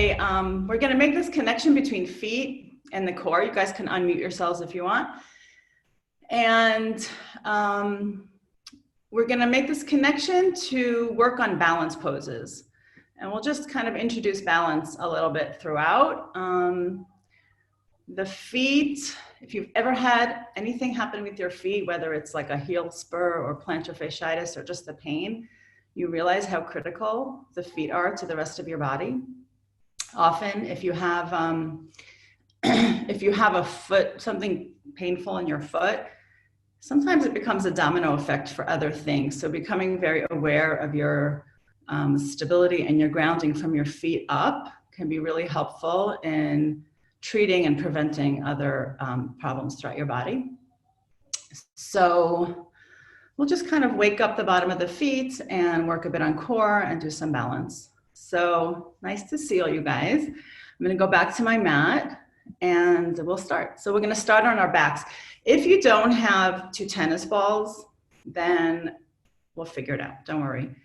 Okay, we're gonna make this connection between feet and the core. You guys can unmute yourselves if you want. And we're gonna make this connection to work on balance poses. And we'll just kind of introduce balance a little bit throughout. The feet, if you've ever had anything happen with your feet, whether it's like a heel spur or plantar fasciitis or just the pain, you realize how critical the feet are to the rest of your body. Often, if you have a foot, something painful in your foot, sometimes it becomes a domino effect for other things. So becoming very aware of your stability and your grounding from your feet up can be really helpful in treating and preventing other problems throughout your body. So we'll just kind of wake up the bottom of the feet and work a bit on core and do some balance. So nice to see all you guys. I'm gonna go back to my mat and we'll start. So we're gonna start on our backs. If you don't have 2 tennis balls, then we'll figure it out, don't worry.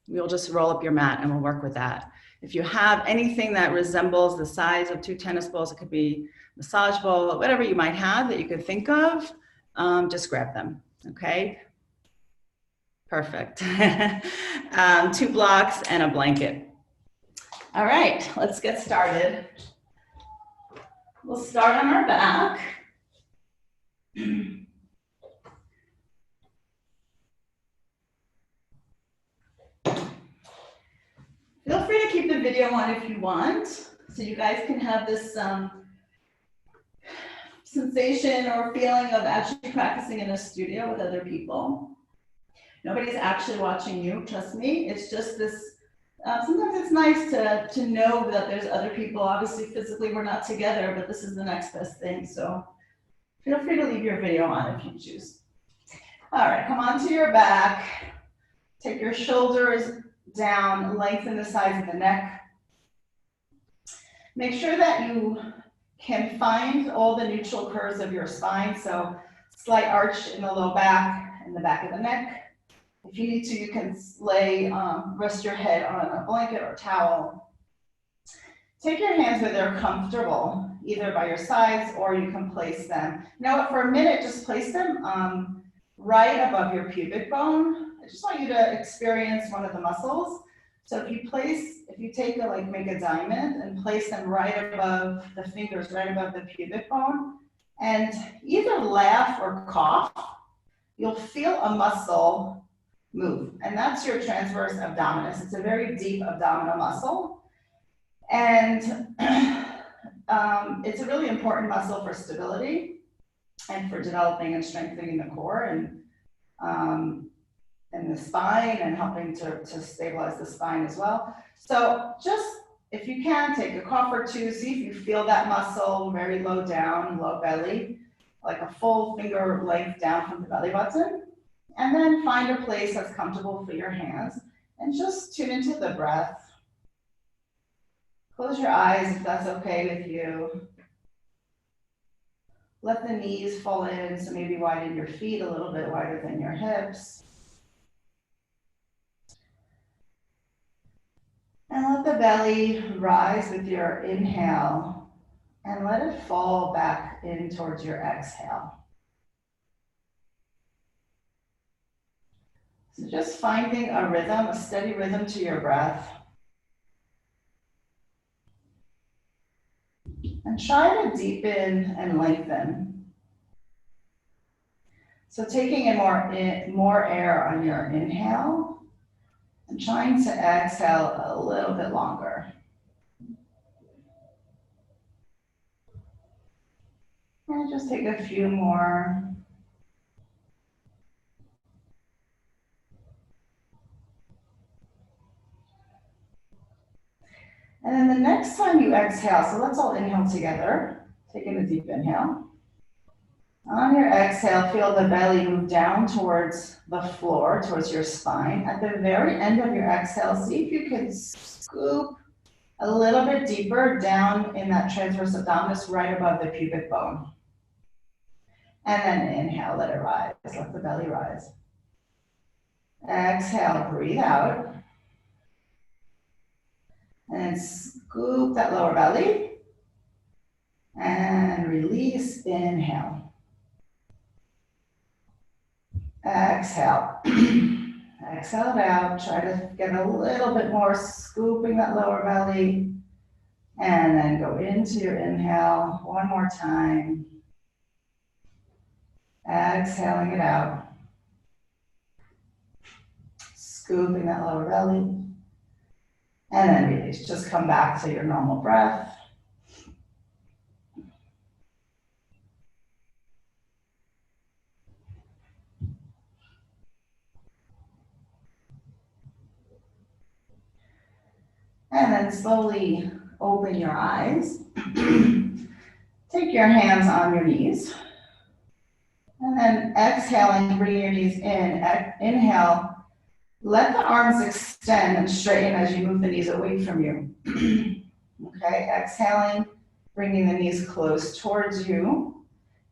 We'll just roll up your mat and we'll work with that. If you have anything that resembles the size of 2 tennis balls, it could be massage ball, whatever you might have that you could think of, just grab them, okay? Perfect. 2 blocks and a blanket. All right, let's get started. We'll start on our back. Feel free to keep the video on if you want, so you guys can have this sensation or feeling of actually practicing in a studio with other people. Nobody's actually watching you, trust me. It's just this, sometimes it's nice to know that there's other people. Obviously, physically, we're not together, but this is the next best thing. So feel free to leave your video on if you choose. All right, come onto your back. Take your shoulders down, lengthen the sides of the neck. Make sure that you can find all the neutral curves of your spine. So slight arch in the low back and the back of the neck. If you need to, you can rest your head on a blanket or towel. Take your hands where they're comfortable, either by your sides or you can place them. Now, for a minute, just place them right above your pubic bone. I just want you to experience one of the muscles. So if you make a diamond and place them right above the fingers, right above the pubic bone, and either laugh or cough, you'll feel a muscle move. And that's your transverse abdominis. It's a very deep abdominal muscle. And it's a really important muscle for stability and for developing and strengthening the core and the spine and helping to stabilize the spine as well. So just, if you can, take a cough or 2, see if you feel that muscle very low down, low belly, like a full finger length down from the belly button. And then find a place that's comfortable for your hands and just tune into the breath. Close your eyes if that's okay with you. Let the knees fall in, so maybe widen your feet a little bit wider than your hips. And let the belly rise with your inhale and let it fall back in towards your exhale. So just finding a rhythm, a steady rhythm to your breath. And try to deepen and lengthen. So taking in more air on your inhale and trying to exhale a little bit longer. And just take a few more. And then the next time you exhale, so let's all inhale together, taking a deep inhale. On your exhale, feel the belly move down towards the floor, towards your spine. At the very end of your exhale, see if you can scoop a little bit deeper down in that transverse abdominis right above the pubic bone. And then inhale, let it rise, let the belly rise. Exhale, breathe out. And then scoop that lower belly. And release, inhale. Exhale. Exhale it out. Try to get a little bit more, scooping that lower belly. And then go into your inhale one more time. Exhaling it out. Scooping that lower belly. And then release. Just come back to your normal breath. And then slowly open your eyes. Take your hands on your knees. And then exhaling, bring your knees in. Inhale. Let the arms extend and straighten as you move the knees away from you. Okay, exhaling, bringing the knees close towards you.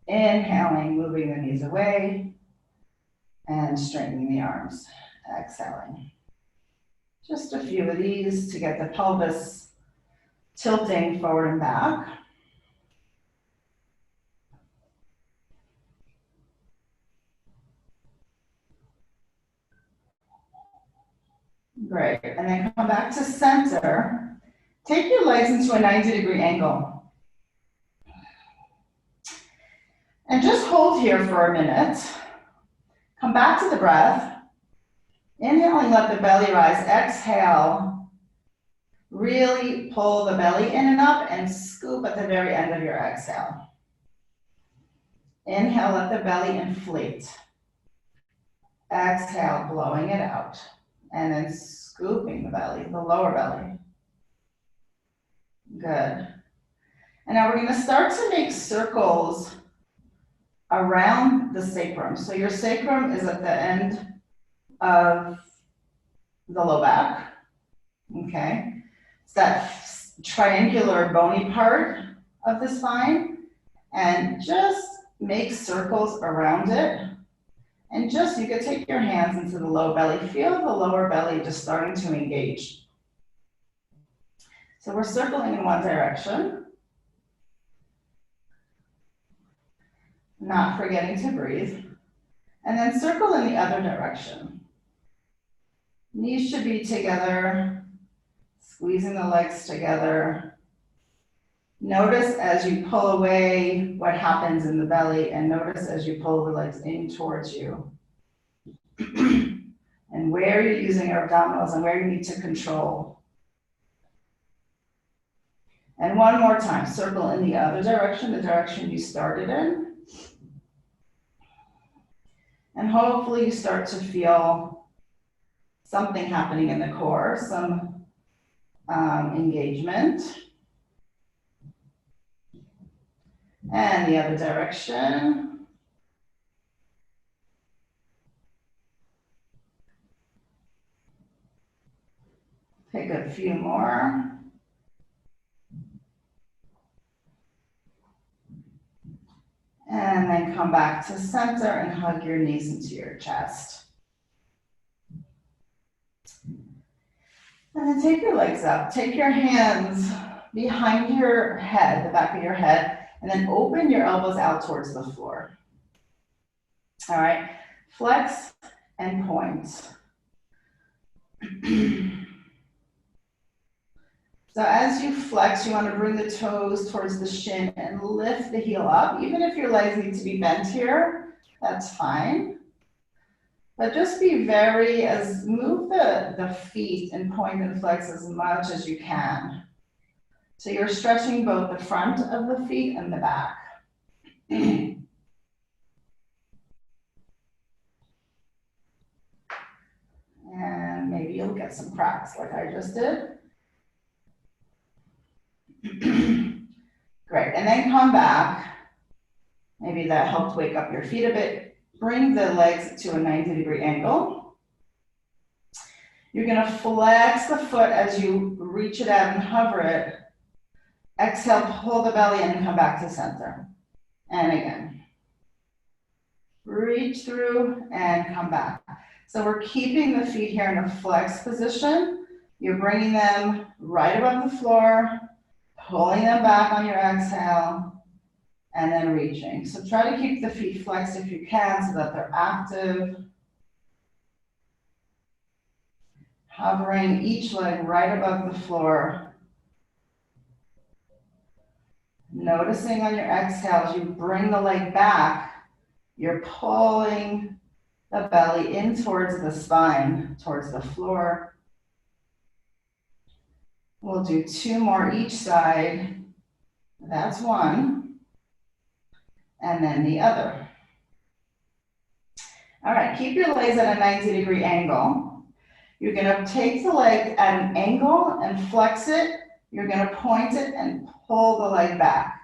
Inhaling, moving the knees away. And straightening the arms. Exhaling. Just a few of these to get the pelvis tilting forward and back. Great, and then come back to center. Take your legs into a 90-degree angle. And just hold here for a minute. Come back to the breath. Inhaling, let the belly rise. Exhale. Really pull the belly in and up and scoop at the very end of your exhale. Inhale, let the belly inflate. Exhale, blowing it out. And then scooping the belly, the lower belly. Good. And now we're going to start to make circles around the sacrum. So your sacrum is at the end of the low back. Okay. It's that triangular bony part of the spine. And just make circles around it. And just, you could take your hands into the low belly. Feel the lower belly just starting to engage. So we're circling in one direction. Not forgetting to breathe. And then circle in the other direction. Knees should be together, squeezing the legs together. Notice as you pull away what happens in the belly, and notice as you pull the legs in towards you. And where you're using your abdominals and where you need to control. And one more time, circle in the other direction, the direction you started in. And hopefully you start to feel something happening in the core, some engagement. And the other direction. Take a few more. And then come back to center and hug your knees into your chest. And then take your legs up. Take your hands behind your head, the back of your head, and then open your elbows out towards the floor. All right, flex and point. So as you flex, you want to bring the toes towards the shin and lift the heel up. Even if your legs need to be bent here, that's fine. But just be move the feet and point and flex as much as you can. So you're stretching both the front of the feet and the back. And maybe you'll get some cracks like I just did. Great, and then come back. Maybe that helped wake up your feet a bit. Bring the legs to a 90-degree angle. You're gonna flex the foot as you reach it out and hover it. Exhale, pull the belly in and come back to center. And again. Reach through and come back. So we're keeping the feet here in a flex position, You're bringing them right above the floor, pulling them back on your exhale, and then reaching. So try to keep the feet flexed if you can so that they're active. Hovering each leg right above the floor. Noticing on your exhale as you bring the leg back, you're pulling the belly in towards the spine, towards the floor. We'll do 2 more each side. That's one. And then the other. All right, keep your legs at a 90-degree angle. You're gonna take the leg at an angle and flex it. You're gonna point it and pull the leg back.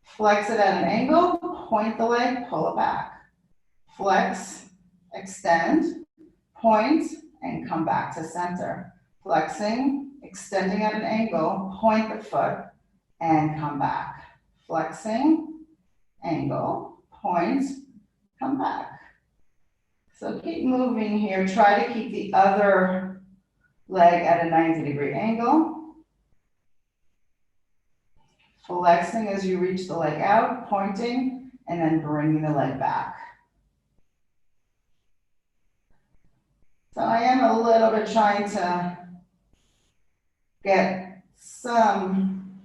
Flex it at an angle, point the leg, pull it back. Flex, extend, point, and come back to center. Flexing, extending at an angle, point the foot, and come back. Flexing, angle, point, come back. So keep moving here. Try to keep the other leg at a 90-degree angle. Flexing as you reach the leg out, pointing, and then bringing the leg back. So I am a little bit trying to get some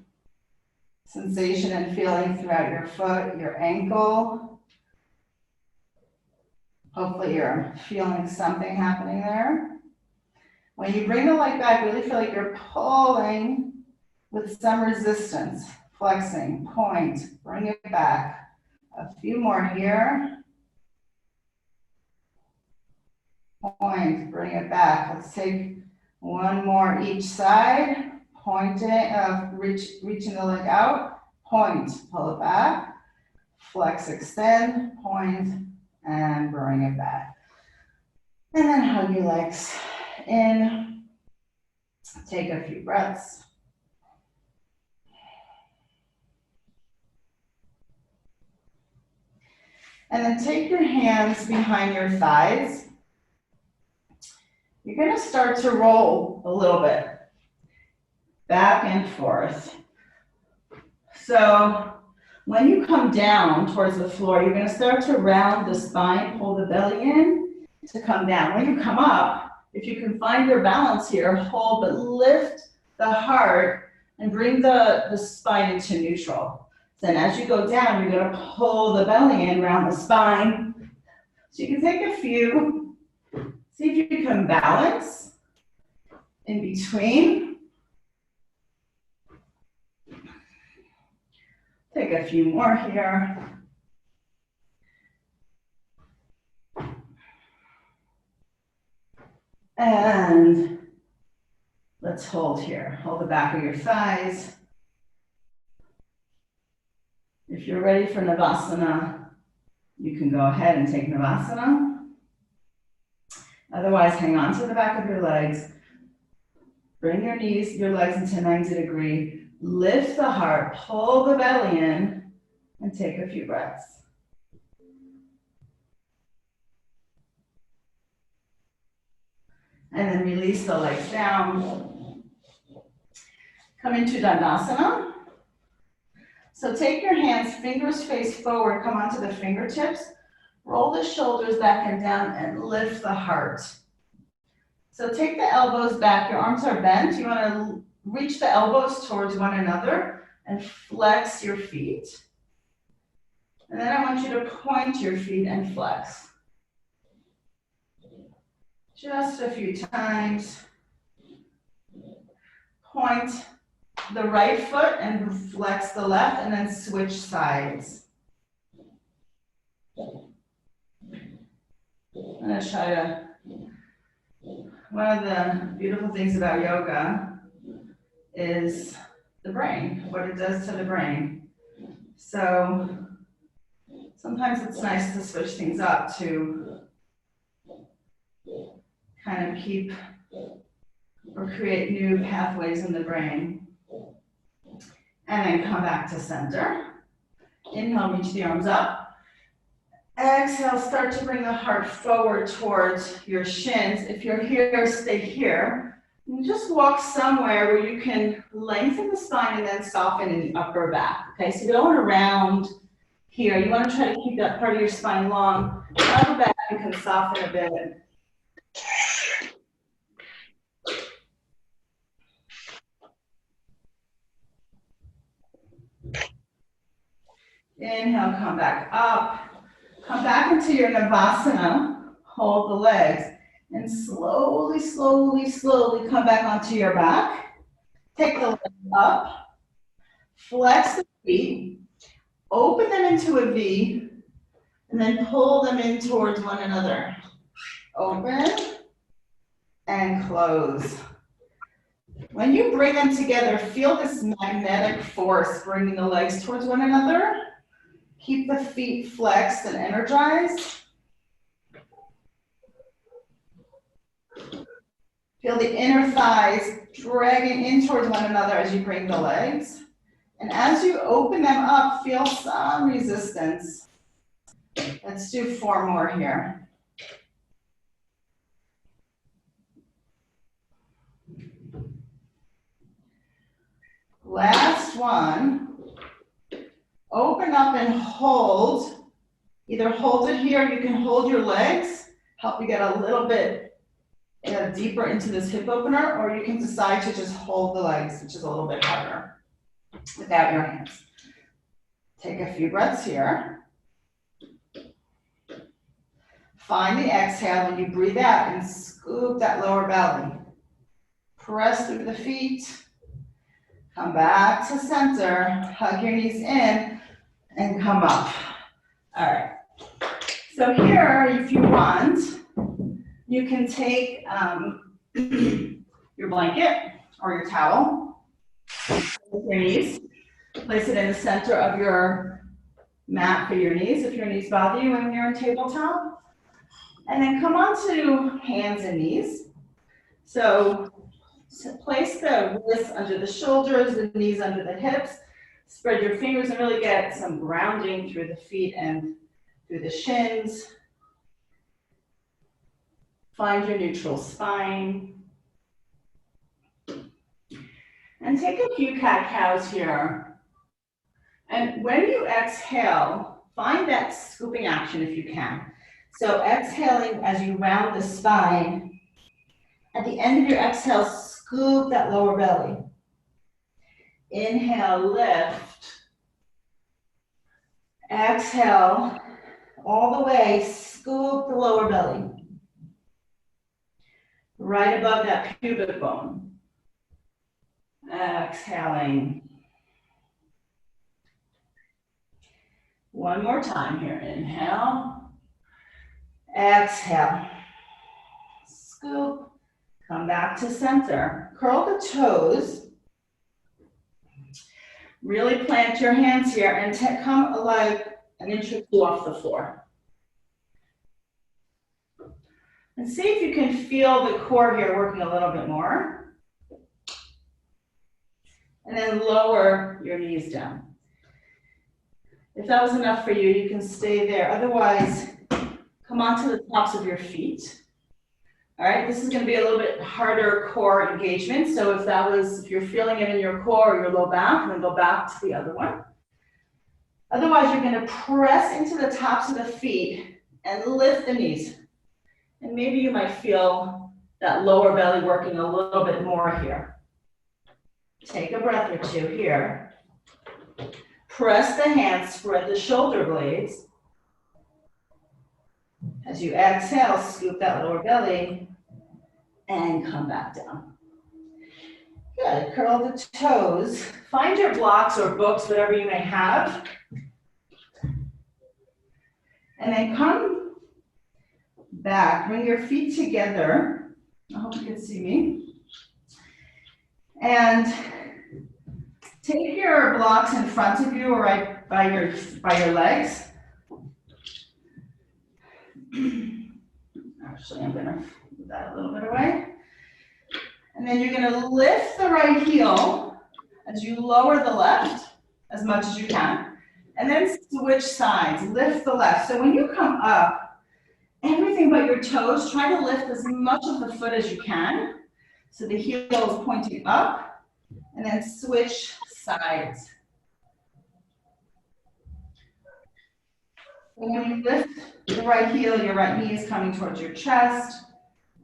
sensation and feeling throughout your foot, your ankle. Hopefully you're feeling something happening there. When you bring the leg back, really feel like you're pulling with some resistance. Flexing, point, bring it back. A few more here. Point, bring it back. Let's take 1 more each side. Pointing, reaching the leg out. Point, pull it back. Flex, extend, point, and bring it back. And then hug your legs in. Take a few breaths. And then take your hands behind your thighs. You're gonna start to roll a little bit, back and forth. So when you come down towards the floor, you're gonna start to round the spine, pull the belly in to come down. When you come up, if you can find your balance here, hold, but lift the heart and bring the spine into neutral. Then as you go down, you're gonna pull the belly in around the spine. So you can take a few, see if you can balance in between. Take a few more here. And let's hold here. Hold the back of your thighs. If you're ready for Navasana, you can go ahead and take Navasana. Otherwise, hang on to the back of your legs. Bring your knees, your legs into 90-degree. Lift the heart, pull the belly in, and take a few breaths. And then release the legs down. Come into Dandasana. So take your hands, fingers face forward, come onto the fingertips. Roll the shoulders back and down and lift the heart. So take the elbows back, your arms are bent. You want to reach the elbows towards one another and flex your feet. And then I want you to point your feet and flex. Just a few times. Point the right foot and flex the left, and then switch sides. I'm going to try to, one of the beautiful things about yoga is the brain, what it does to the brain. So sometimes it's nice to switch things up to kind of keep or create new pathways in the brain. And then come back to center. Inhale, reach the arms up. Exhale, start to bring the heart forward towards your shins. If you're here, stay here. And just walk somewhere where you can lengthen the spine and then soften in the upper back. Okay, so going around here, you want to try to keep that part of your spine long. Upper back, you can soften a bit. Inhale, come back up. Come back into your Navasana. Hold the legs. And slowly, slowly, slowly come back onto your back. Take the legs up. Flex the feet. Open them into a V. And then pull them in towards one another. Open and close. When you bring them together, feel this magnetic force bringing the legs towards one another. Keep the feet flexed and energized. Feel the inner thighs dragging in towards one another as you bring the legs. And as you open them up, feel some resistance. Let's do 4 more here. Last one. Open up and hold. Either hold it here, you can hold your legs, help you get a little bit deeper into this hip opener, or you can decide to just hold the legs, which is a little bit harder without your hands. Take a few breaths here. Find the exhale when you breathe out and scoop that lower belly. Press through the feet. Come back to center. Hug your knees in and come up. All right. So here, if you want, you can take your blanket or your towel, with your knees, place it in the center of your mat for your knees if your knees bother you when you're in tabletop. And then come onto hands and knees. So place the wrists under the shoulders, the knees under the hips. Spread your fingers and really get some grounding through the feet and through the shins. Find your neutral spine. And take a few cat-cows here. And when you exhale, find that scooping action if you can. So exhaling as you round the spine. At the end of your exhale, scoop that lower belly. Inhale, lift. Exhale, all the way, scoop the lower belly. Right above that pubic bone. Exhaling. One more time here. Inhale. Exhale. Scoop. Come back to center. Curl the toes. Really plant your hands here and come like an inch or 2 off the floor. And see if you can feel the core here working a little bit more. And then lower your knees down. If that was enough for you, you can stay there. Otherwise, come onto the tops of your feet. All right, this is going to be a little bit harder core engagement. So if you're feeling it in your core or your low back, then go back to the other one. Otherwise, you're going to press into the tops of the feet and lift the knees. And maybe you might feel that lower belly working a little bit more here. Take a breath or 2 here. Press the hands, spread the shoulder blades. As you exhale, scoop that lower belly and come back down. Good, curl the toes. Find your blocks or books, whatever you may have. And then come back, bring your feet together. I hope you can see me. And take your blocks in front of you or right by your legs. Actually, I'm going to move that a little bit away. And then you're going to lift the right heel as you lower the left as much as you can. And then switch sides, lift the left. So when you come up, everything but your toes, try to lift as much of the foot as you can. So the heel is pointing up, and then switch sides. When you lift the right heel, your right knee is coming towards your chest,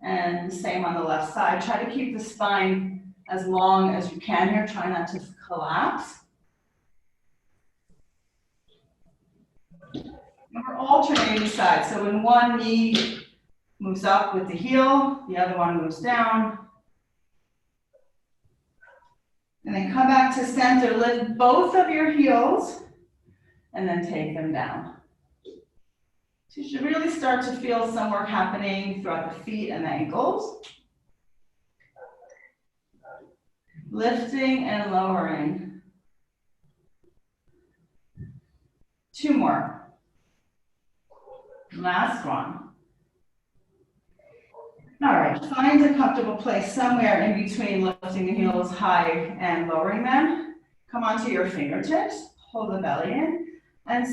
and the same on the left side. Try to keep the spine as long as you can here. Try not to collapse. And we're alternating sides. So when one knee moves up with the heel, the other one moves down. And then come back to center, lift both of your heels, and then take them down. So you should really start to feel some work happening throughout the feet and the ankles. Lifting and lowering. 2 more. Last one. All right, find a comfortable place somewhere in between lifting the heels high and lowering them. Come onto your fingertips, hold the belly in, and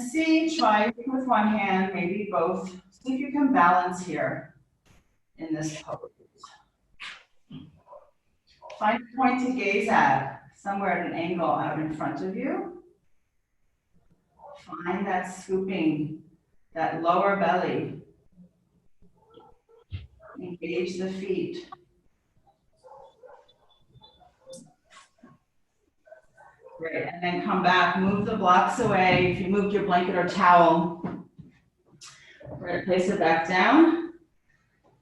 try with one hand, maybe both. See if you can balance here in this pose. Find a point to gaze at, somewhere at an angle out in front of you. Find that scooping, that lower belly. Engage the feet. Great, and then come back, move the blocks away. If you moved your blanket or towel, we're gonna place it back down.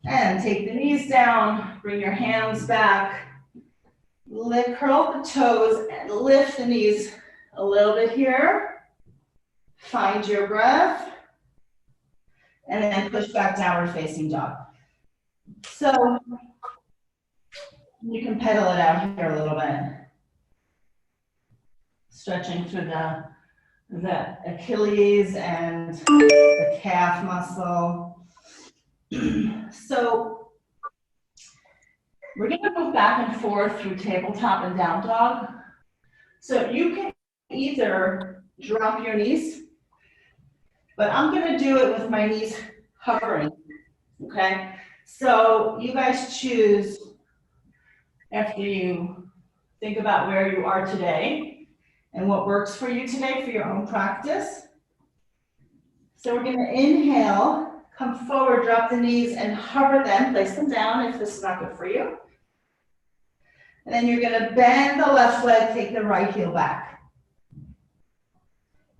And take the knees down, bring your hands back. Curl the toes and lift the knees a little bit here. Find your breath. And then push back downward facing dog. So you can pedal it out here a little bit. Stretching through the Achilles and the calf muscle. So we're going to move back and forth through tabletop and down dog. So you can either drop your knees, but I'm going to do it with my knees hovering, okay? So you guys choose after you think about where you are today and what works for you today for your own practice. So we're going to inhale, come forward, drop the knees and hover them, place them down if this is not good for you. And then you're going to bend the left leg, take the right heel back.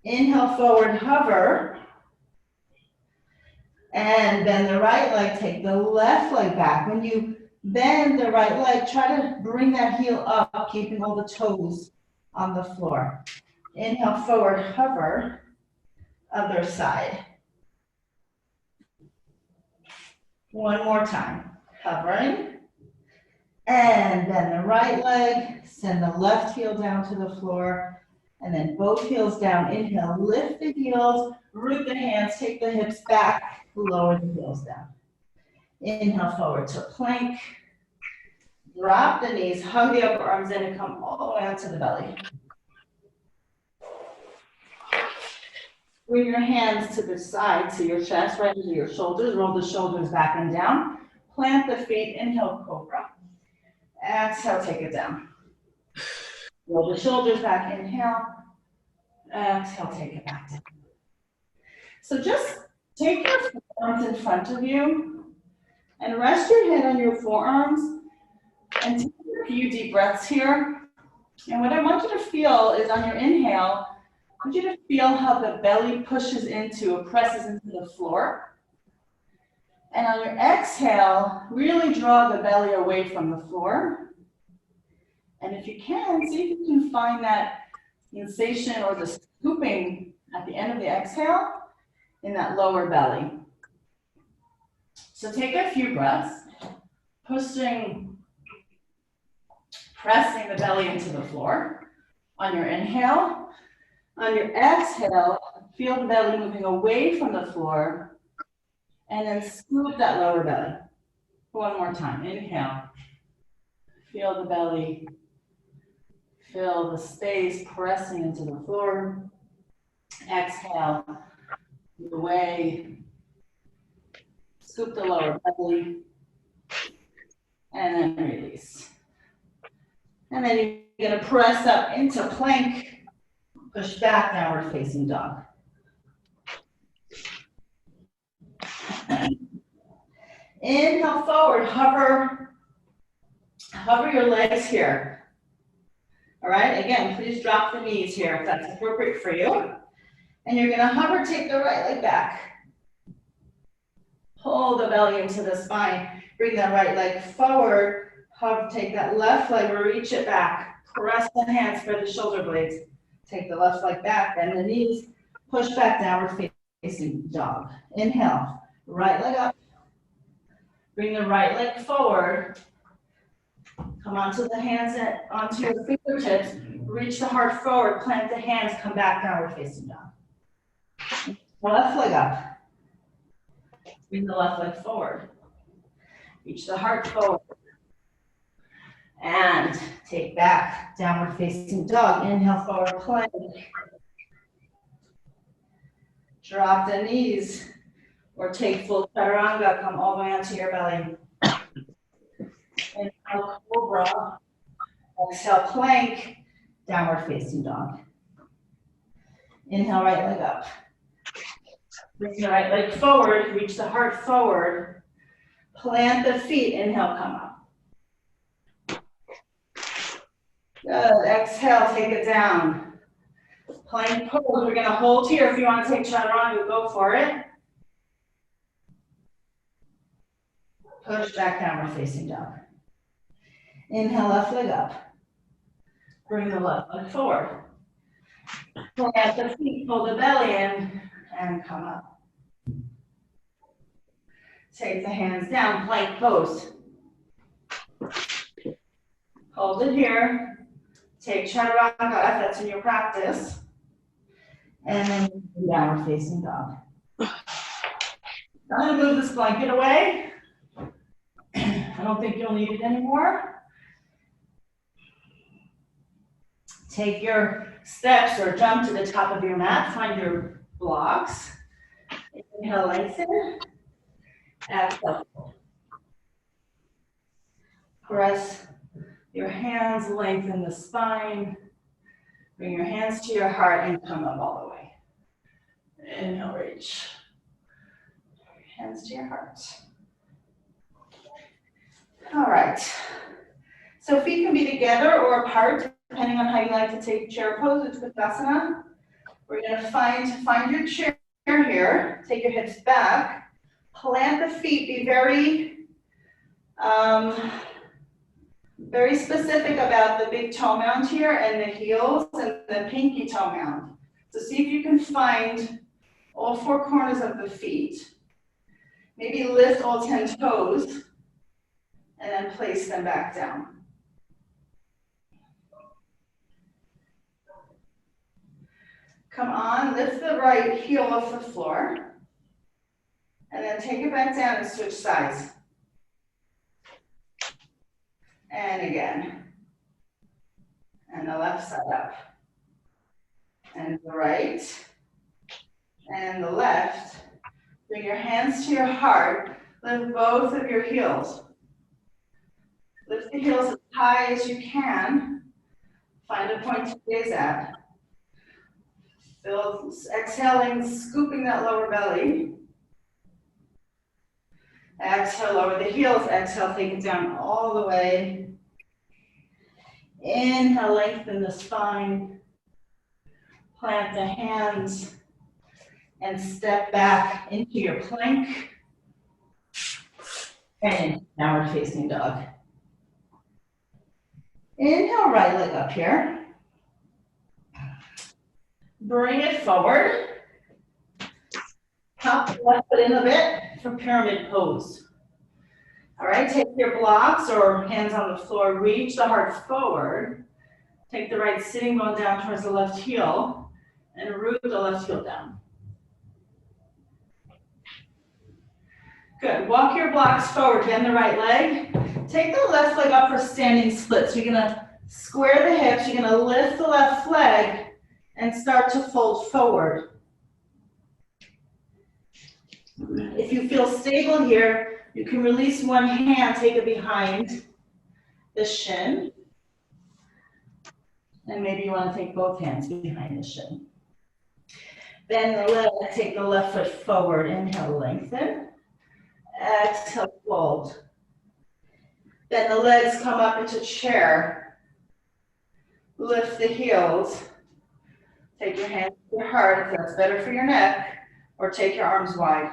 Inhale forward, hover. And bend the right leg, take the left leg back. When you bend the right leg, try to bring that heel up, keeping all the toes on the floor. Inhale forward, hover. Other side. One more time. Hovering. And then the right leg, send the left heel down to the floor. And then both heels down. Inhale, lift the heels, root the hands, take the hips back, lower the heels down. Inhale forward to plank. Drop the knees, hug the upper arms in and come all the way out to the belly. Bring your hands to the side, to your chest, right into your shoulders. Roll the shoulders back and down. Plant the feet, inhale, cobra. Exhale, take it down. Roll the shoulders back, inhale. Exhale, take it back down. So just take your forearms in front of you and rest your head on your forearms and take a few deep breaths here. And what I want you to feel is on your inhale, I want you to feel how the belly pushes into or presses into the floor. And on your exhale, really draw the belly away from the floor. And if you can, see if you can find that sensation or the scooping at the end of the exhale in that lower belly. So take a few breaths, pressing the belly into the floor. On your inhale. On your exhale, feel the belly moving away from the floor and then scoop that lower belly. One more time. Inhale. Feel the belly. Feel the space pressing into the floor. Exhale. Move away. Scoop the lower belly. and then release. And then you're gonna press up into plank, push back, downward facing dog. Inhale forward, hover your legs here. All right, again, please drop the knees here if that's appropriate for you. And you're gonna hover, take the right leg back. Pull the belly into the spine. Bring that right leg forward. Hover, take that left leg, reach it back. Press the hands, spread the shoulder blades. Take the left leg back, bend the knees. Push back, downward facing dog. Inhale, right leg up. Bring the right leg forward. Come onto the hands and onto your fingertips. Reach the heart forward, plant the hands, come back, downward facing dog. Left leg up. Bring the left leg forward. Reach the heart forward. And take back, downward facing dog. Inhale, forward plank. Drop the knees or take full chaturanga. Come all the way onto your belly. Inhale, cobra. Exhale, plank. Downward facing dog. Inhale, right leg up. Bring the right leg forward. Reach the heart forward. Plant the feet. Inhale, come up. Good. Exhale, take it down. Plank pose. We're going to hold here. If you want to take chaturanga, go for it. Push back, downward facing dog. Inhale, left leg up. Bring the left leg forward. Plant the feet, pull the belly in, and come up. Take the hands down, plank pose. Hold it here. Take chaturanga if that's in your practice. And then downward facing dog. I'm going to move this blanket away. I don't think you'll need it anymore. Take your steps or jump to the top of your mat. Find your blocks. Inhale, lengthen. Exhale. Press your hands, lengthen the spine. Bring your hands to your heart and come up all the way. Inhale, reach. Hands to your heart. All right. So feet can be together or apart, depending on how you like to take chair pose. It's Utkatasana. We're going to find your chair here. Take your hips back. Plant the feet. Be very specific about the big toe mound here and the heels and the pinky toe mound. So see if you can find all four corners of the feet. Maybe lift all 10 toes and then place them back down. Come on, lift the right heel off the floor. And then take it back down and switch sides. And again. And the left side up. And the right. And the left. Bring your hands to your heart. Lift both of your heels. Lift the heels as high as you can. Find a point to gaze at. Feel, exhaling, scooping that lower belly. Exhale, lower the heels. Exhale, take it down all the way. Inhale, lengthen the spine. Plant the hands. And step back into your plank. And downward facing dog. Inhale, right leg up here. Bring it forward. Pop the left foot in a bit for pyramid pose. All right, take your blocks or hands on the floor, reach the heart forward. Take the right sitting bone down towards the left heel and root the left heel down. Good, walk your blocks forward, bend the right leg. Take the left leg up for standing split. So you're gonna square the hips, you're gonna lift the left leg and start to fold forward. If you feel stable here, You can release one hand, take it behind the shin. And maybe you want to take both hands behind the shin. Bend the leg, take the left foot forward. Inhale, lengthen. Exhale, fold. Then the legs come up into chair. Lift the heels. Take your hands to your heart if that's better for your neck, or take your arms wide.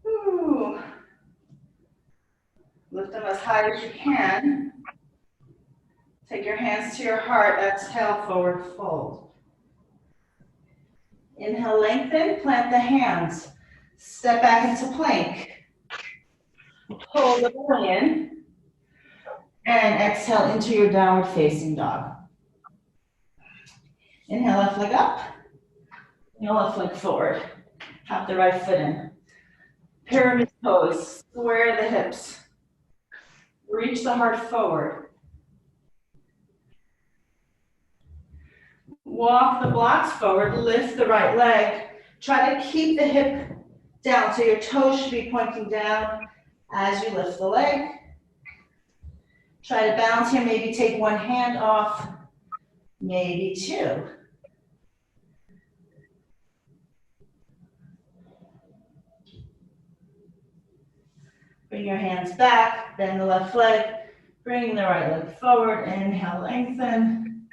Ooh. Lift them as high as you can. Take your hands to your heart. Exhale, forward fold. Inhale, lengthen, plant the hands. Step back into plank. Pull the belly in. And exhale into your downward facing dog. Inhale, left leg up. Your left leg forward. Hop the right foot in. Pyramid pose. Square the hips. Reach the heart forward. Walk the blocks forward. Lift the right leg. Try to keep the hip down so your toes should be pointing down as you lift the leg. Try to balance here. Maybe take one hand off. Maybe two. Bring your hands back, bend the left leg, bring the right leg forward, inhale, lengthen,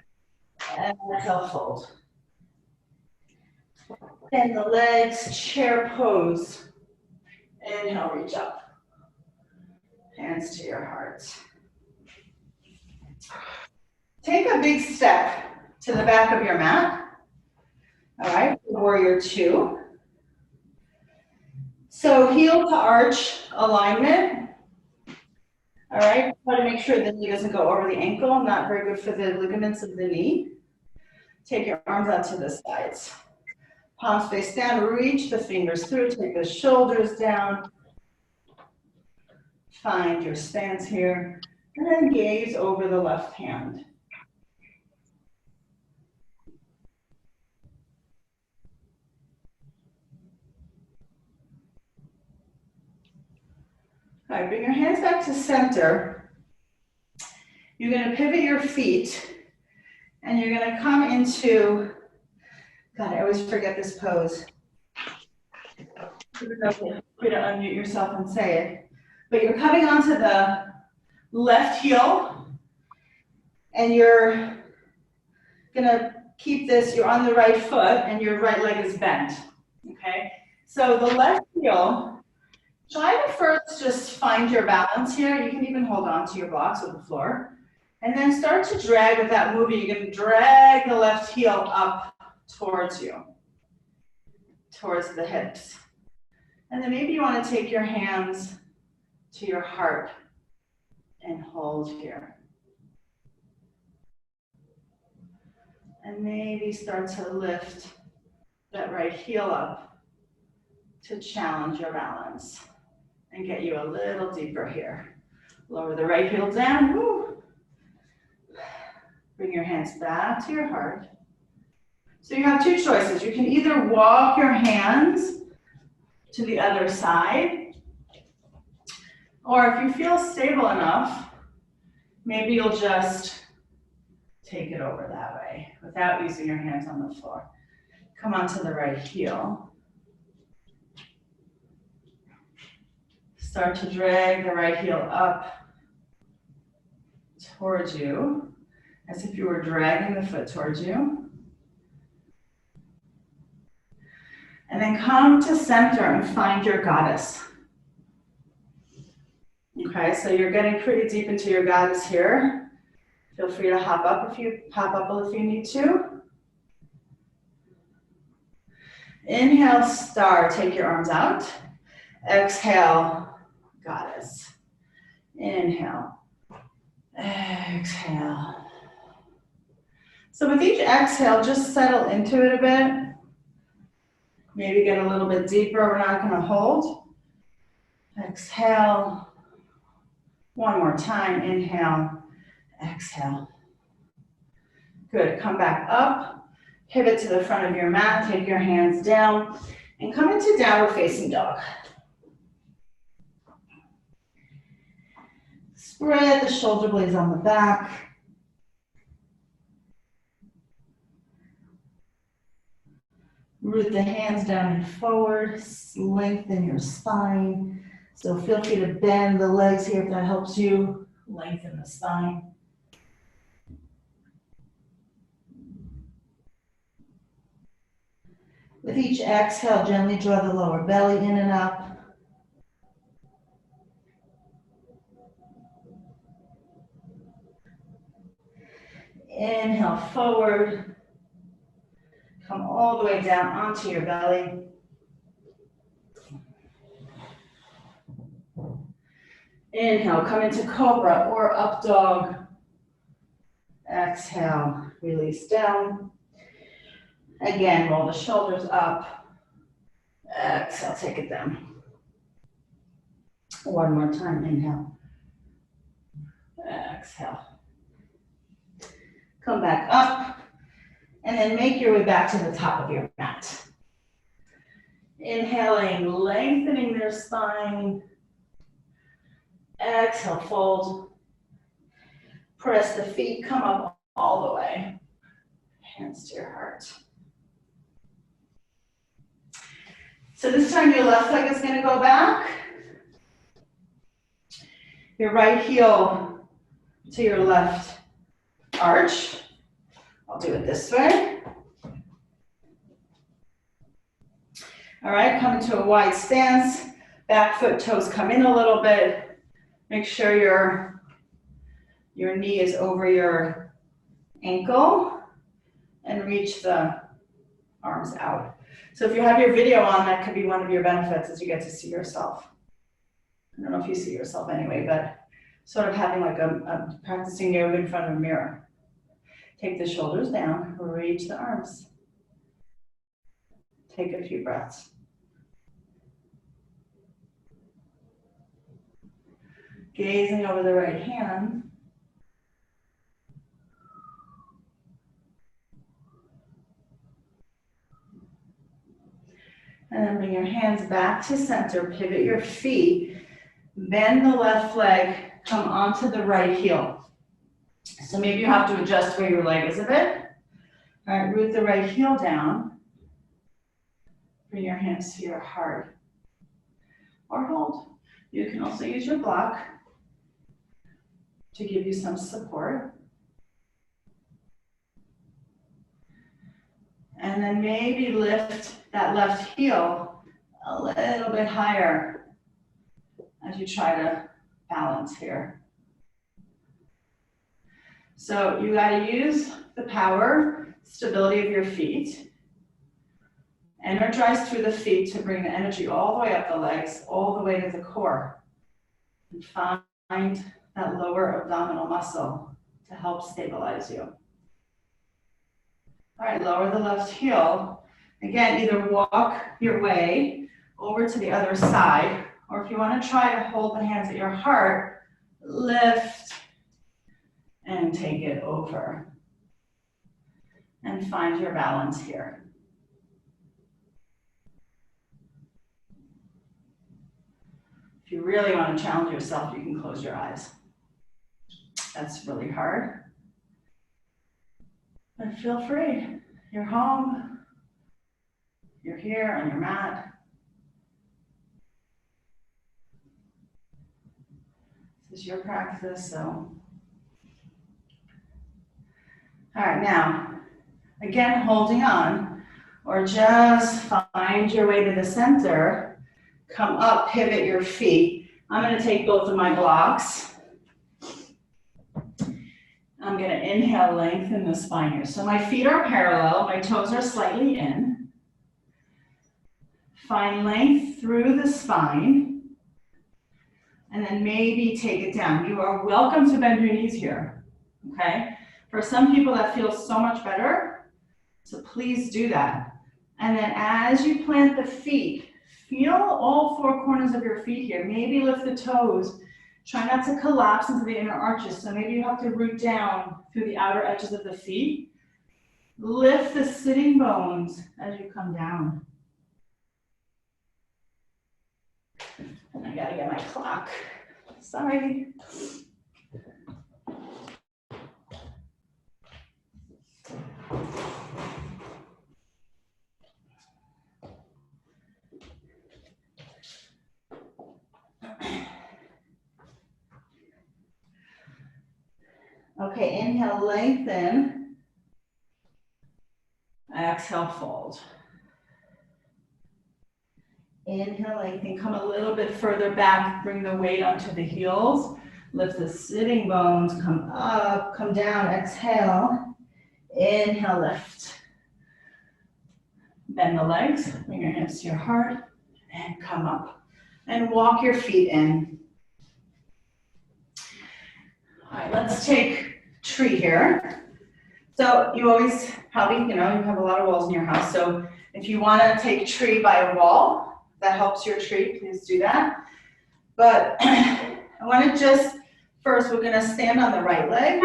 and exhale, fold. Bend the legs, chair pose. Inhale, reach up. Hands to your heart. Take a big step to the back of your mat. All right, warrior two. So heel to arch alignment. All right, try to make sure the knee doesn't go over the ankle. Not very good for the ligaments of the knee. Take your arms out to the sides. Palms face down, reach the fingers through, take the shoulders down. Find your stance here, and then gaze over the left hand. All right, bring your hands back to center. You're going to pivot your feet, and you're going to come into, God, I always forget this pose. Feel free to unmute yourself and say it. But you're coming onto the left heel, and you're going to keep this, you're on the right foot, and your right leg is bent, okay? So the left heel, try to first just find your balance here. You can even hold on to your blocks or the floor. And then start to drag with that movement. You're going to drag the left heel up towards you, towards the hips. And then maybe you want to take your hands to your heart and hold here. And maybe start to lift that right heel up to challenge your balance and get you a little deeper here. Lower the right heel down. Woo. Bring your hands back to your heart. So you have two choices. You can either walk your hands to the other side, or if you feel stable enough, maybe you'll just take it over that way without using your hands on the floor. Come onto the right heel. Start to drag the right heel up towards you, as if you were dragging the foot towards you. And then come to center and find your goddess. Okay, so you're getting pretty deep into your goddess here. Feel free to hop up if you need to. Inhale, star, take your arms out. Exhale, goddess. Inhale, exhale. So with each exhale, just settle into it a bit. Maybe get a little bit deeper. We're not going to hold. Exhale. One more time. Inhale, exhale. Good. Come back up. Pivot to the front of your mat. Take your hands down and come into downward facing dog. Spread the shoulder blades on the back. Root the hands down and forward. Lengthen your spine. So feel free to bend the legs here if that helps you. Lengthen the spine. With each exhale, gently draw the lower belly in and up. Inhale forward. Come all the way down onto your belly. Inhale, come into cobra or up dog. Exhale, release down. Again, roll the shoulders up. Exhale, take it down. One more time, inhale. Exhale. Come back up, and then make your way back to the top of your mat. Inhaling, lengthening their spine. Exhale, fold. Press the feet, come up all the way. Hands to your heart. So this time your left leg is going to go back. Your right heel to your left arch. I'll do it this way. All right, come into a wide stance. Back foot, toes come in a little bit. Make sure your knee is over your ankle and reach the arms out. So if you have your video on, that could be one of your benefits as you get to see yourself. I don't know if you see yourself anyway, but sort of having like a practicing yoga in front of a mirror. Take the shoulders down, reach the arms. Take a few breaths. Gazing over the right hand. And then bring your hands back to center, pivot your feet, bend the left leg, come onto the right heel. So maybe you have to adjust where your leg is a bit. All right, root the right heel down. Bring your hands to your heart. Or hold. You can also use your block to give you some support. And then maybe lift that left heel a little bit higher as you try to balance here. So you got to use the power, stability of your feet. Energize through the feet to bring the energy all the way up the legs, all the way to the core. And find that lower abdominal muscle to help stabilize you. All right, lower the left heel. Again, either walk your way over to the other side, or if you want to try to hold the hands at your heart, lift and take it over. And find your balance here. If you really want to challenge yourself, you can close your eyes. That's really hard. But feel free. You're home. You're here on your mat. This is your practice, so. All right, now, again, holding on, or just find your way to the center. Come up, pivot your feet. I'm going to take both of my blocks. I'm going to inhale, lengthen the spine here. So my feet are parallel, my toes are slightly in. Find length through the spine. And then maybe take it down. You are welcome to bend your knees here, okay? For some people that feels so much better, so please do that. And then as you plant the feet, feel all four corners of your feet here. Maybe lift the toes. Try not to collapse into the inner arches. So maybe you have to root down through the outer edges of the feet. Lift the sitting bones as you come down. And I gotta get my clock. Sorry. Okay, inhale, lengthen. Exhale, fold. Inhale, lengthen, come a little bit further back, bring the weight onto the heels. Lift the sitting bones, come up, come down, exhale. Inhale, lift. Bend the legs, bring your hips to your heart, and come up. And walk your feet in. All right, let's take tree here. So you always probably, you have a lot of walls in your house. So if you want to take tree by a wall, that helps your tree, please do that. But I want to just, first we're going to stand on the right leg.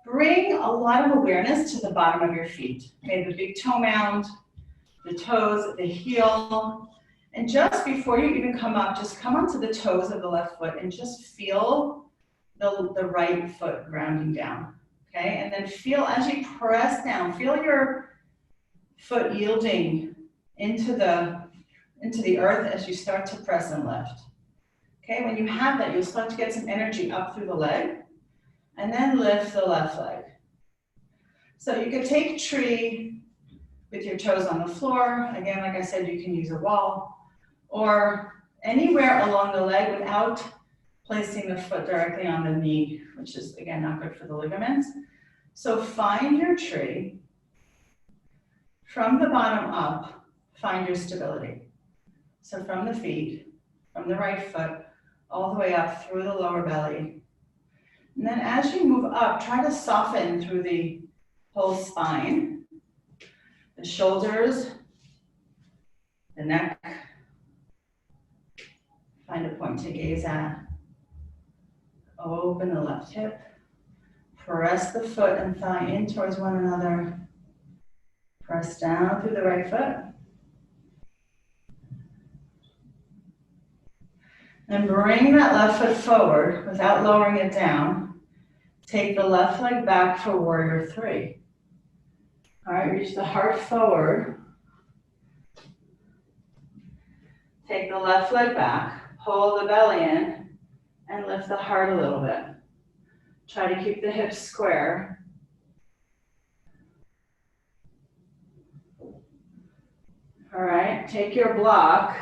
Bring a lot of awareness to the bottom of your feet. Okay, the big toe mound, the toes, the heel. And just before you even come up, just come onto the toes of the left foot and just feel the right foot grounding down. Okay, and then feel as you press down, feel your foot yielding into the earth as you start to press and lift. Okay, when you have that, you'll start to get some energy up through the leg, and then lift the left leg. So you could take tree with your toes on the floor. Again, like I said, you can use a wall, or anywhere along the leg without placing the foot directly on the knee, which is, again, not good for the ligaments. So find your tree. From the bottom up, find your stability. So from the feet, from the right foot, all the way up through the lower belly. And then as you move up, try to soften through the whole spine, the shoulders, the neck. Find a point to gaze at. Open the left hip. Press the foot and thigh in towards one another. Press down through the right foot. And bring that left foot forward without lowering it down. Take the left leg back for warrior three. All right, reach the heart forward. Take the left leg back, pull the belly in, and lift the heart a little bit. Try to keep the hips square. All right, take your block,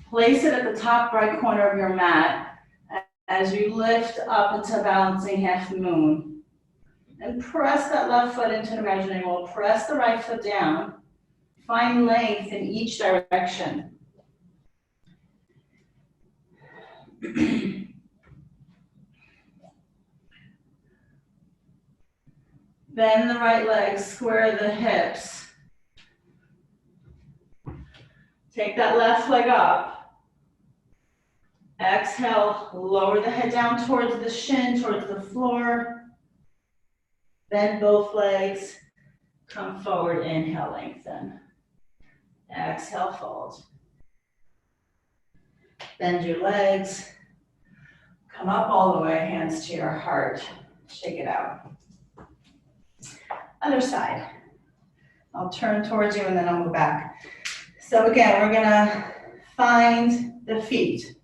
place it at the top right corner of your mat as you lift up into balancing half moon. And press that left foot into an imaginary wall. Press the right foot down. Find length in each direction. Bend the right leg, square the hips. Take that left leg up. Exhale, lower the head down towards the shin, towards the floor. Bend both legs. Come forward, inhale, lengthen. Exhale, fold. Bend your legs. Come up all the way, hands to your heart. Shake it out. Other side. I'll turn towards you and then I'll move back. So again, we're gonna find the feet.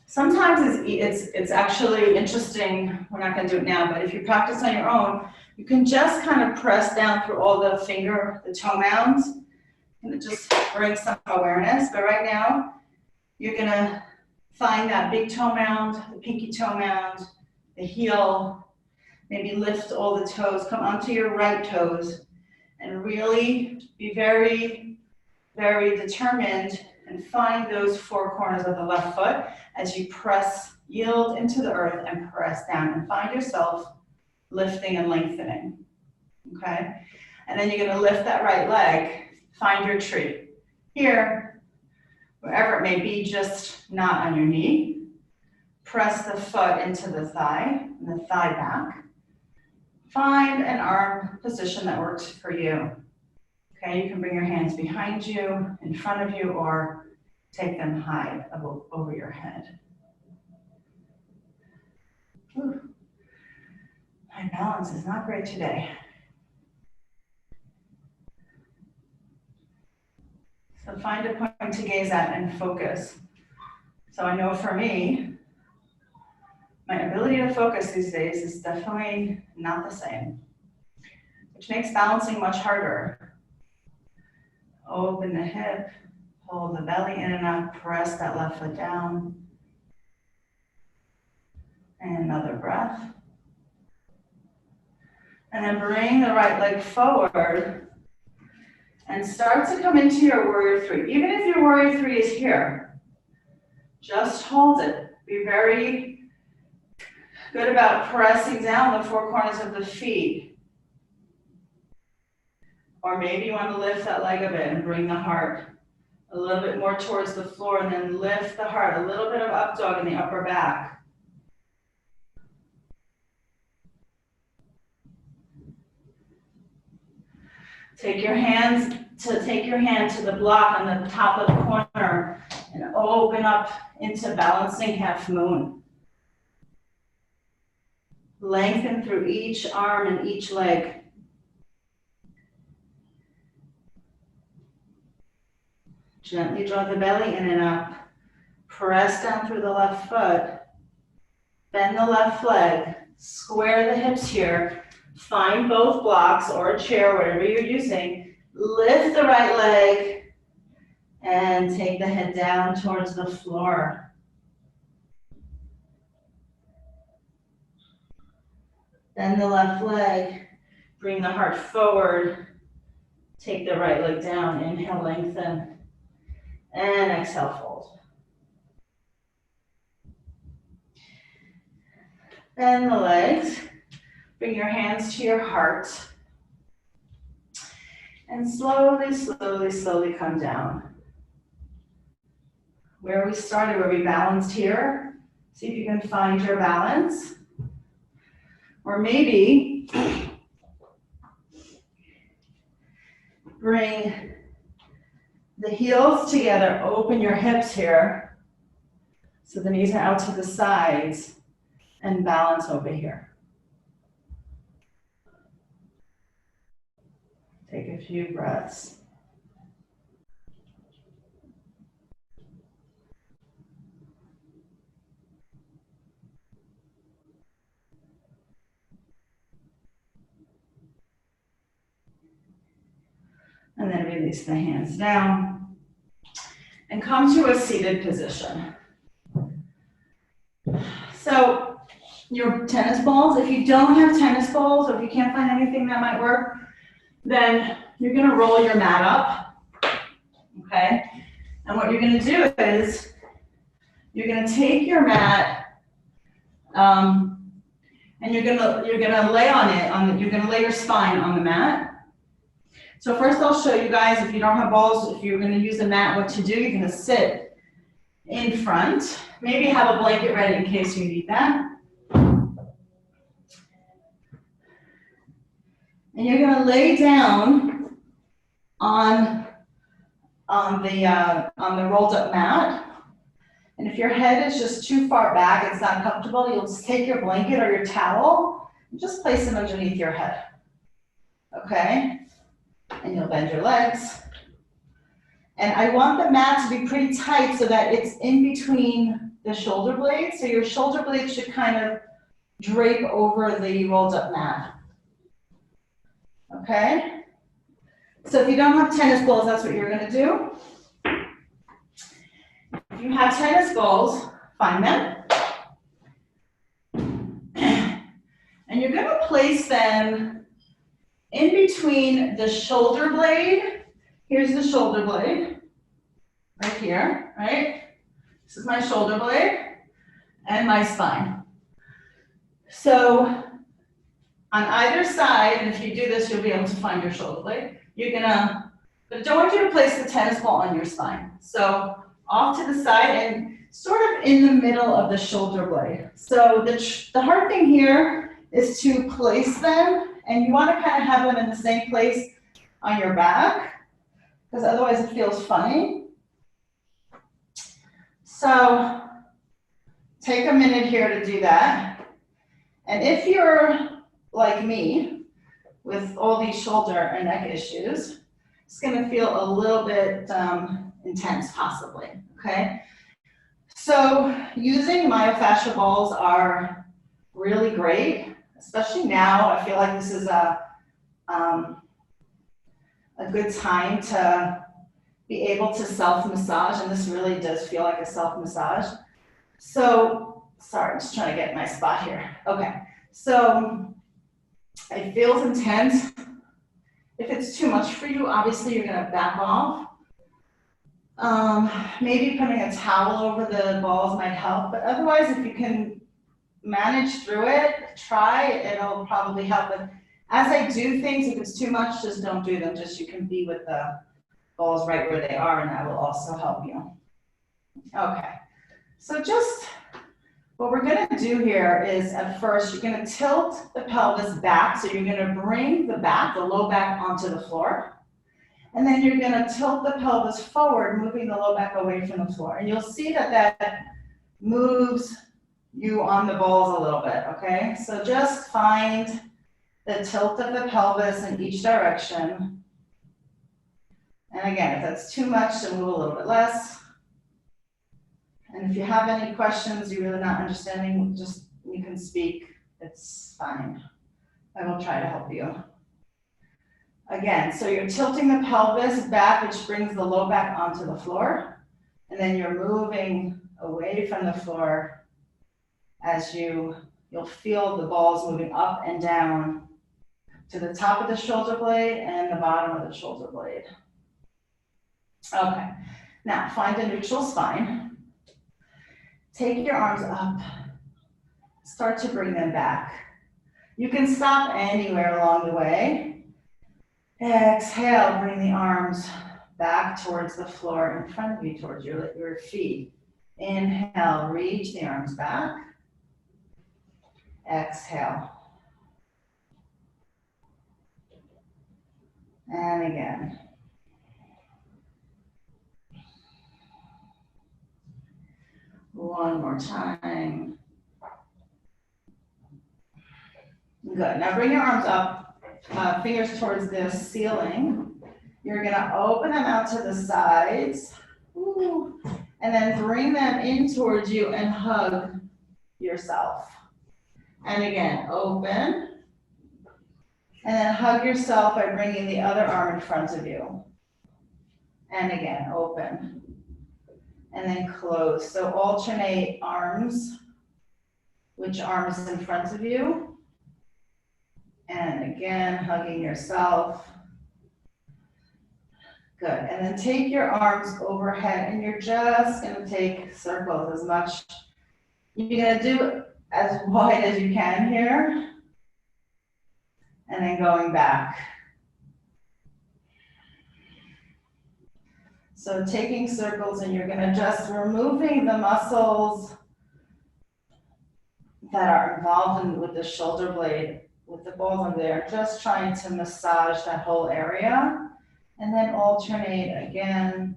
Sometimes it's actually interesting, we're not gonna do it now, but if you practice on your own, you can just kind of press down through all the toe mounds, and it just brings some awareness. But right now, you're gonna find that big toe mound, the pinky toe mound, the heel, maybe lift all the toes, come onto your right toes, and really be very, very determined and find those four corners of the left foot as you press, yield into the earth and press down, and find yourself lifting and lengthening, okay? And then you're gonna lift that right leg, find your tree. Here, wherever it may be, just not on your knee. Press the foot into the thigh and the thigh back. Find an arm position that works for you. Okay, you can bring your hands behind you, in front of you, or take them high over your head. Ooh. My balance is not great today. So find a point to gaze at and focus. So I know for me, My ability to focus these days is definitely not the same, which makes balancing much harder. Open the hip, pull the belly in and out, press that left foot down. And another breath. And then bring the right leg forward and start to come into your warrior three. Even if your warrior three is here, just hold it. Be very good about pressing down the four corners of the feet. Or maybe you want to lift that leg a bit and bring the heart a little bit more towards the floor, and then lift the heart, a little bit of up dog in the upper back. Take your hand to the block on the top of the corner and open up into balancing half moon. Lengthen through each arm and each leg. Gently draw the belly in and up. Press down through the left foot. Bend the left leg. Square the hips here. Find both blocks or a chair, whatever you're using. Lift the right leg and take the head down towards the floor. Bend the left leg. Bring the heart forward. Take the right leg down. Inhale, lengthen. And exhale, fold. Bend the legs. Bring your hands to your heart. And slowly, slowly, slowly come down. Where we started, where we balanced here. See if you can find your balance. Or maybe bring the heels together, open your hips here. So the knees are out to the sides and balance over here. Take a few breaths. And then release the hands down and come to a seated position. So your tennis balls, if you don't have tennis balls or if you can't find anything that might work, then you're gonna roll your mat up, okay? And what you're gonna do is you're gonna take your mat and you're gonna lay on it, you're gonna lay your spine on the mat. So first I'll show you guys, if you don't have balls, if you're gonna use a mat, what to do. You're gonna sit in front. Maybe have a blanket ready in case you need that. And you're gonna lay down on the rolled up mat. And if your head is just too far back, it's not comfortable, you'll just take your blanket or your towel and just place them underneath your head, okay? And you'll bend your legs. And I want the mat to be pretty tight so that it's in between the shoulder blades. So your shoulder blades should kind of drape over the rolled up mat. Okay? So if you don't have tennis balls, that's what you're gonna do. If you have tennis balls, find them. And you're gonna place them in between the shoulder blade. Here's the shoulder blade, right here, right? This is my shoulder blade and my spine. So on either side, and if you do this, you'll be able to find your shoulder blade. But I don't want you to place the tennis ball on your spine. So off to the side and sort of in the middle of the shoulder blade. So the hard thing here is to place them, and you want to kind of have them in the same place on your back, because otherwise it feels funny. So take a minute here to do that. And if you're like me, with all these shoulder and neck issues, it's gonna feel a little bit intense possibly, okay? So using myofascial balls are really great, especially now. I feel like this is a good time to be able to self-massage, and this really does feel like a self-massage. So, sorry, I'm just trying to get my spot here. Okay, so it feels intense. If it's too much for you, obviously you're gonna back off. Maybe putting a towel over the balls might help, but otherwise, if you can manage through it, try, it'll probably help. But as I do things, if it's too much, just don't do them. Just you can be with the balls right where they are, and that will also help you. Okay, so just what we're gonna do here is at first, you're gonna tilt the pelvis back. So you're gonna bring the back, the low back onto the floor. And then you're gonna tilt the pelvis forward, moving the low back away from the floor. And you'll see that that moves you on the balls a little bit, okay? So just find the tilt of the pelvis in each direction. And again, if that's too much, then move a little bit less. And if you have any questions, you're really not understanding, just you can speak, it's fine. I will try to help you. Again, so you're tilting the pelvis back, which brings the low back onto the floor. And then you're moving away from the floor as you'll feel the balls moving up and down to the top of the shoulder blade and the bottom of the shoulder blade. Okay, now find a neutral spine. Take your arms up, start to bring them back. You can stop anywhere along the way. Exhale, bring the arms back towards the floor in front of you, towards your feet. Inhale, reach the arms back. Exhale. And again. One more time. Good. Now bring your arms up. Fingers towards the ceiling. You're gonna open them out to the sides. Ooh. And then bring them in towards you and hug yourself. And again, open. And then hug yourself by bringing the other arm in front of you. And again, open. And then close. So alternate arms. Which arm is in front of you? And again, hugging yourself. Good. And then take your arms overhead, and you're just going to take circles as much. You're going to do as wide as you can here. And then going back. So taking circles, and you're going to just removing the muscles that are involved with the shoulder blade, with the balls on there, just trying to massage that whole area, and then alternate again.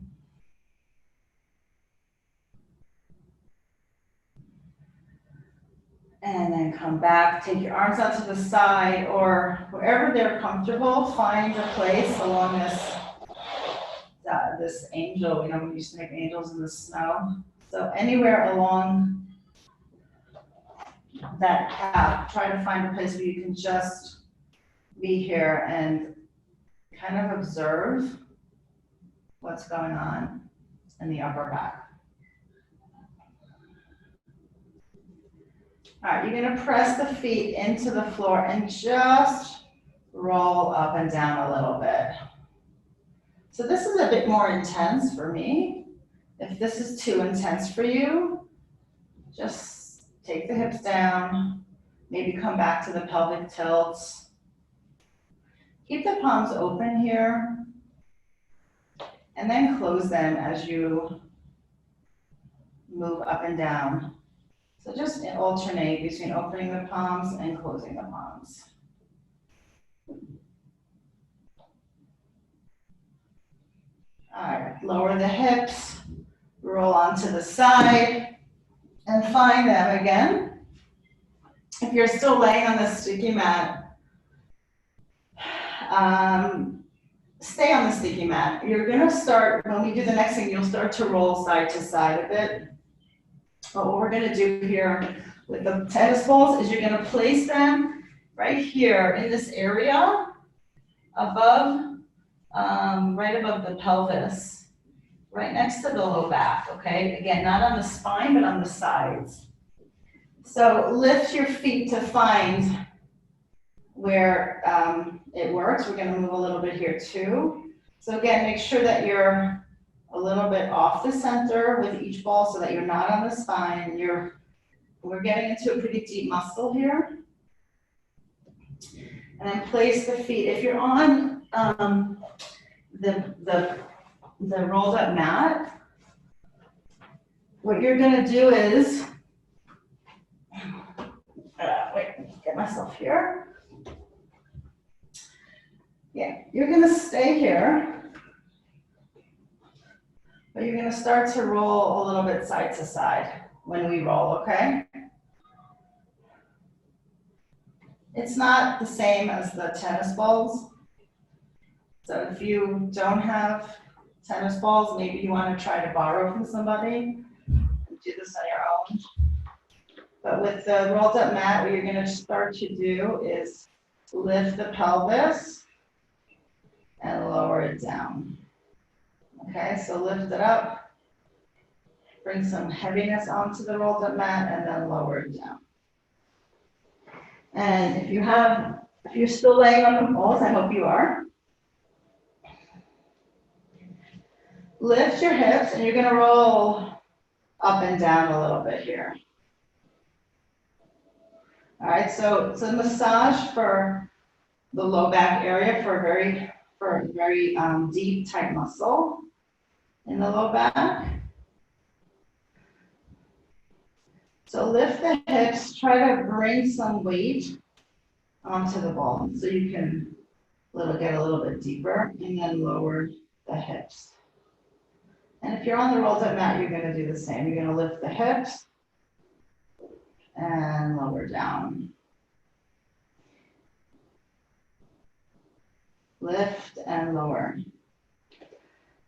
And then come back, take your arms out to the side, or wherever they're comfortable, find a place along this angel. You know, we used to make angels in the snow. So anywhere along that path, try to find a place where you can just be here and kind of observe what's going on in the upper back. All right, you're gonna press the feet into the floor and just roll up and down a little bit. So this is a bit more intense for me. If this is too intense for you, just take the hips down, maybe come back to the pelvic tilts. Keep the palms open here, and then close them as you move up and down. So just alternate between opening the palms and closing the palms. All right, lower the hips, roll onto the side, and find them again. If you're still laying on the sticky mat, stay on the sticky mat. You're gonna start, when we do the next thing, you'll start to roll side to side a bit. But what we're gonna do here with the tennis balls is you're gonna place them right here in this area above, right above the pelvis, right next to the low back, okay? Again, not on the spine, but on the sides. So lift your feet to find where it works. We're gonna move a little bit here too. So again, make sure that you're a little bit off the center with each ball so that you're not on the spine. We're getting into a pretty deep muscle here. And then place the feet. If you're on the rolled up mat, what you're gonna do is, get myself here. Yeah, you're gonna stay here, but you're gonna start to roll a little bit side to side when we roll, okay? It's not the same as the tennis balls. So if you don't have tennis balls, maybe you wanna try to borrow from somebody and do this on your own. But with the rolled up mat, what you're gonna start to do is lift the pelvis and lower it down. Okay, so lift it up, bring some heaviness onto the rolled up mat, and then lower it down. And if you're still laying on the balls, I hope you are, lift your hips and you're gonna roll up and down a little bit here. All right, so it's a massage for the low back area for a very deep, tight muscle in the low back. So lift the hips, try to bring some weight onto the ball so you can get a little bit deeper, and then lower the hips. And if you're on the rolled up mat, you're gonna do the same. You're gonna lift the hips and lower down. Lift and lower.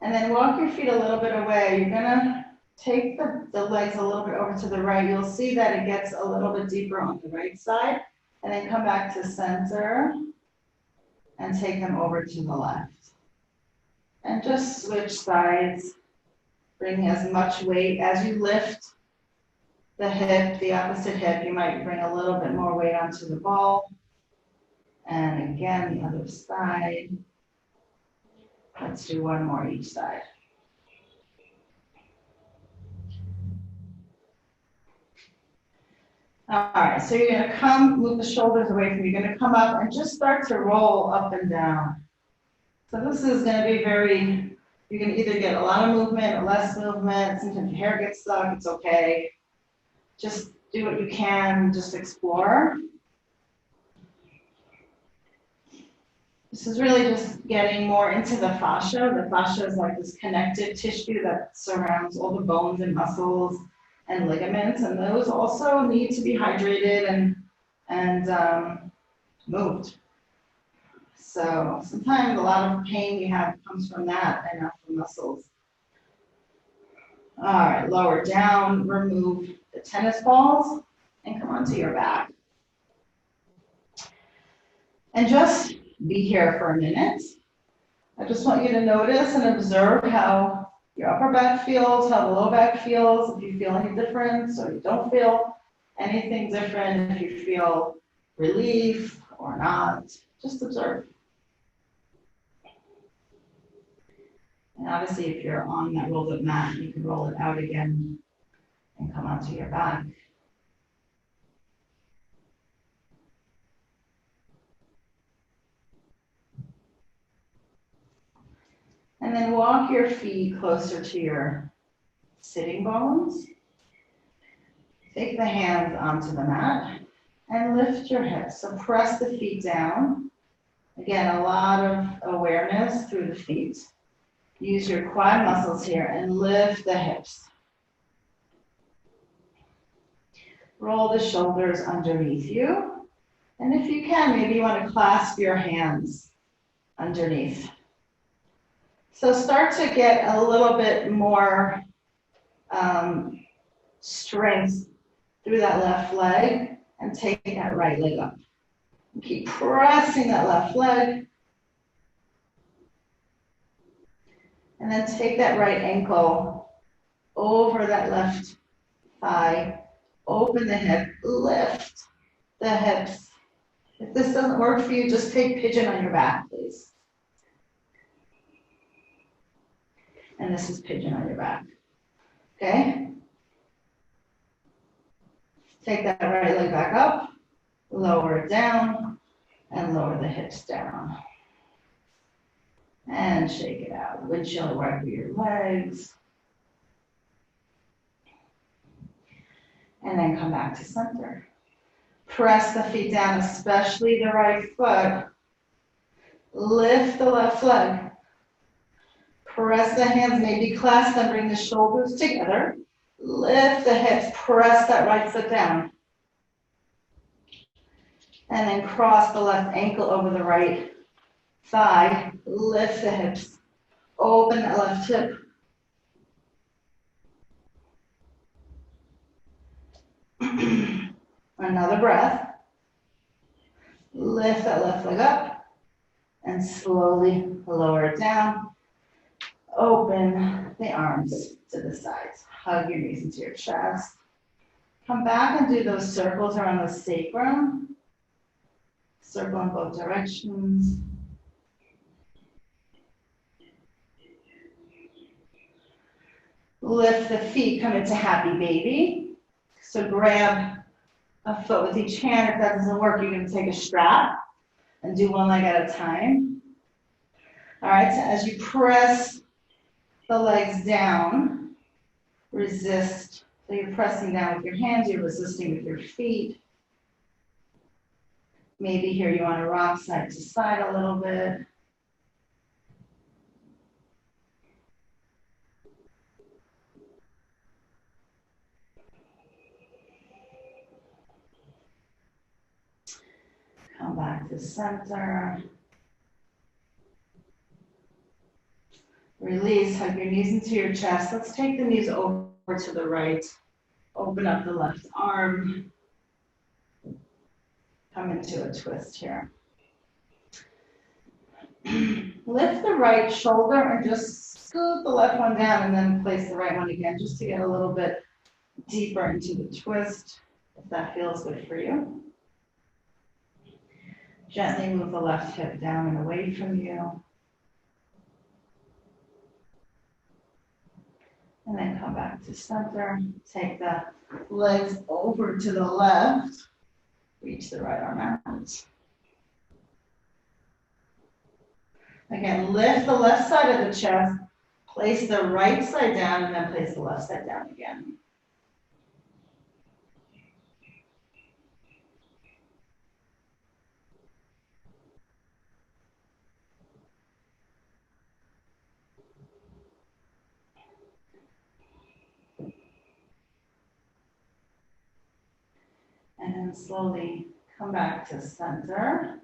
And then walk your feet a little bit away. You're gonna take the legs a little bit over to the right. You'll see that it gets a little bit deeper on the right side. And then come back to center and take them over to the left. And just switch sides. Bring as much weight as you lift the hip, the opposite hip. You might bring a little bit more weight onto the ball. And again, the other side. Let's do one more each side. All right, so you're gonna move the shoulders away from you. You're gonna come up and just start to roll up and down. So this is gonna be you're gonna either get a lot of movement or less movement. Sometimes your hair gets stuck, it's okay. Just do what you can, just explore. This is really just getting more into the fascia. The fascia is like this connective tissue that surrounds all the bones and muscles and ligaments, and those also need to be hydrated and moved. So sometimes a lot of pain you have comes from that and not from muscles. All right, lower down, remove the tennis balls and come onto your back. And just be here for a minute. I just want you to notice and observe how your upper back feels, how the low back feels, if you feel any difference or you don't feel anything different, if you feel relief or not, just observe. And obviously if you're on that rolled up mat, you can roll it out again and come onto your back. And then walk your feet closer to your sitting bones. Take the hands onto the mat and lift your hips. So press the feet down. Again, a lot of awareness through the feet. Use your quad muscles here and lift the hips. Roll the shoulders underneath you. And if you can, maybe you want to clasp your hands underneath. So start to get a little bit more strength through that left leg and take that right leg up. Keep pressing that left leg. And then take that right ankle over that left thigh. Open the hip, lift the hips. If this doesn't work for you, just take pigeon on your back, please. And this is pigeon on your back. Okay? Take that right leg back up, lower it down, and lower the hips down. And shake it out. Windshield wiper your legs. And then come back to center. Press the feet down, especially the right foot. Lift the left leg. Press the hands, maybe clasp them, bring the shoulders together. Lift the hips, press that right foot down. And then cross the left ankle over the right thigh. Lift the hips. Open that left hip. Another breath. Lift that left leg up and slowly lower it down. Open the arms to the sides. Hug your knees into your chest. Come back and do those circles around the sacrum. Circle in both directions. Lift the feet, come into happy baby. So grab a foot with each hand. If that doesn't work, you're going to take a strap and do one leg at a time. All right, so as you press the legs down, resist. So you're pressing down with your hands, you're resisting with your feet. Maybe here you want to rock side to side a little bit. Come back to center. Release, hug your knees into your chest. Let's take the knees over to the right. Open up the left arm. Come into a twist here. Lift the right shoulder and just scoot the left one down and then place the right one again just to get a little bit deeper into the twist, if that feels good for you. Gently move the left hip down and away from you. And then come back to center. Take the legs over to the left. Reach the right arm out. Again, lift the left side of the chest. Place the right side down and then place the left side down again. And then slowly come back to center.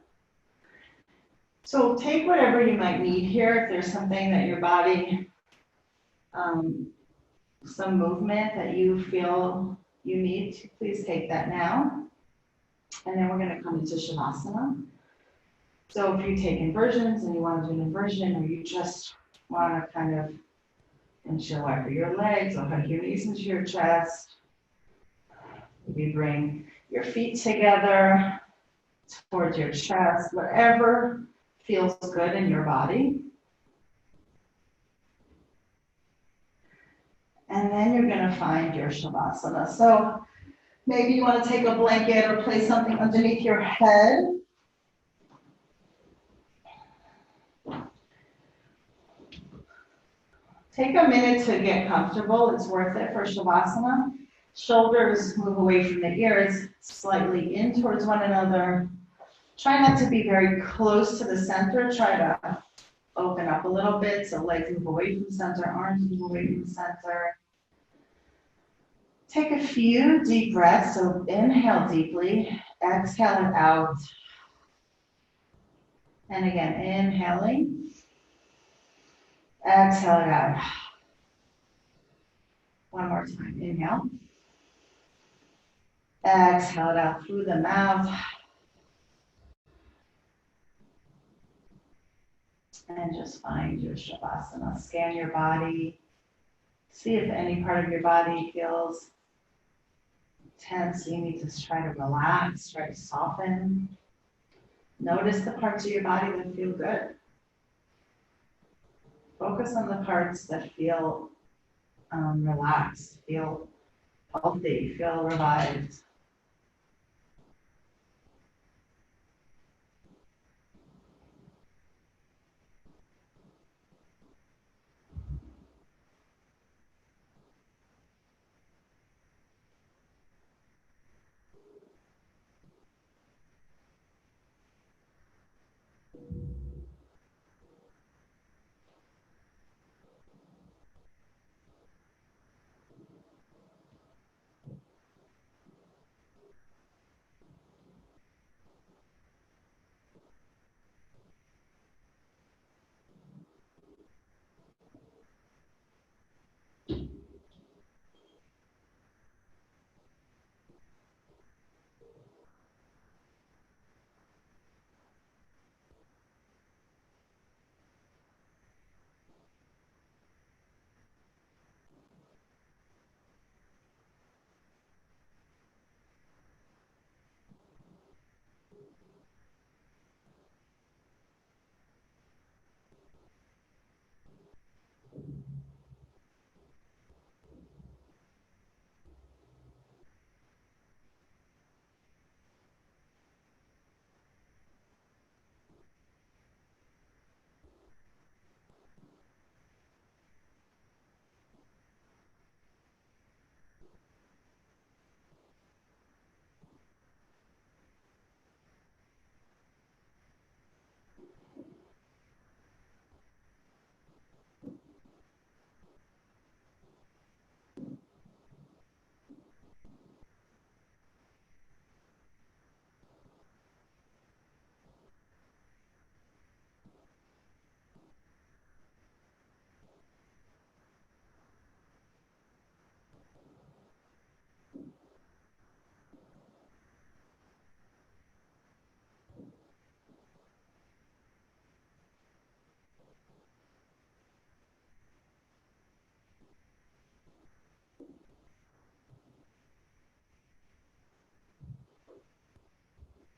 So take whatever you might need here. If there's something that your body, some movement that you feel you need, please take that now. And then we're going to come into Shavasana. So if you take inversions and you want to do an inversion, or you just want to kind of windshield wiper your legs or hug your knees into your chest, you bring your feet together towards your chest, whatever feels good in your body. And then you're going to find your Shavasana. So maybe you want to take a blanket or place something underneath your head. Take a minute to get comfortable. It's worth it for Shavasana. Shoulders move away from the ears, slightly in towards one another. Try not to be very close to the center. Try to open up a little bit so legs move away from center, arms move away from center. Take a few deep breaths. So inhale deeply, exhale it out. And again, inhaling, exhale it out. One more time, inhale. Exhale it out through the mouth. And just find your Shavasana. Scan your body. See if any part of your body feels tense. You need to try to relax, try to soften. Notice the parts of your body that feel good. Focus on the parts that feel relaxed, feel healthy, feel revived.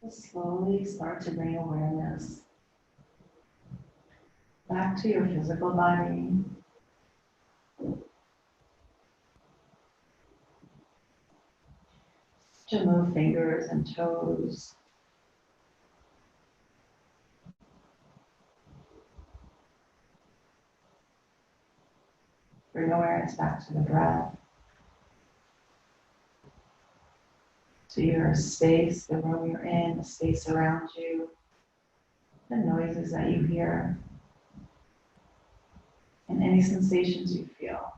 Just slowly start to bring awareness back to your physical body. To move fingers and toes. Bring awareness back to the breath, to your space, the room you're in, the space around you, the noises that you hear, and any sensations you feel.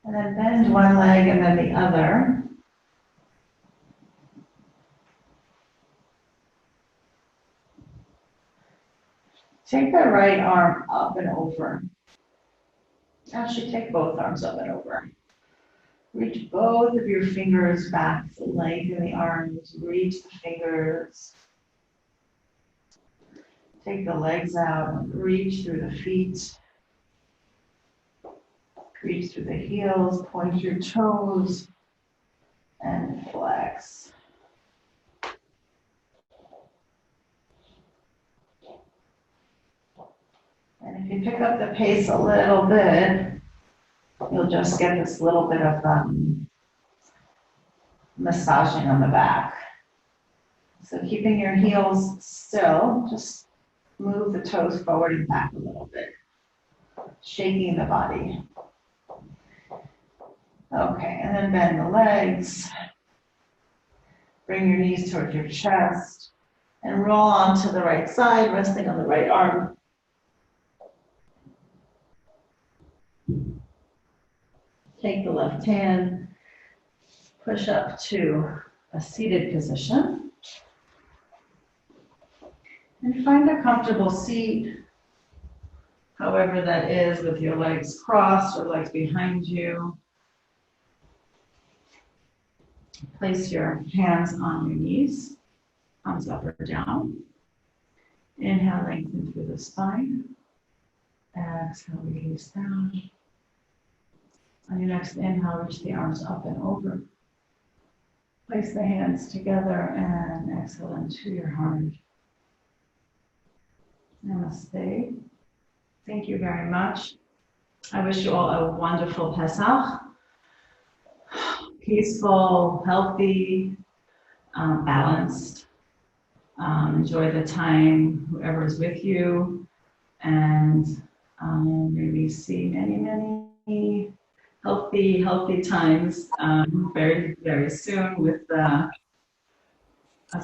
And then bend one leg and then the other. Take the right arm up and over. Actually, take both arms up and over. Reach both of your fingers back, lengthen the arms, reach the fingers. Take the legs out and reach through the feet. Reach through the heels, point your toes, and flex. And if you pick up the pace a little bit, you'll just get this little bit of massaging on the back. So keeping your heels still, just move the toes forward and back a little bit, shaking the body. Okay, and then bend the legs. Bring your knees towards your chest and roll onto the right side, resting on the right arm. Take the left hand, push up to a seated position. And find a comfortable seat, however that is, with your legs crossed or legs behind you. Place your hands on your knees, palms up or down. Inhale, lengthen through the spine. Exhale, release down. On your next inhale, reach the arms up and over. Place the hands together and exhale into your heart. Namaste. Thank you very much. I wish you all a wonderful Pesach. Peaceful, healthy, balanced. Enjoy the time, whoever is with you. And may we see many, many healthy times very, very soon with a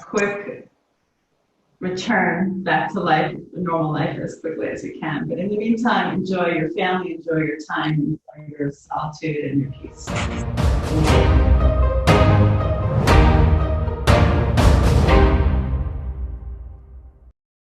quick return back to life, normal life as quickly as you can. But in the meantime, enjoy your family, enjoy your time, enjoy your solitude and your peace.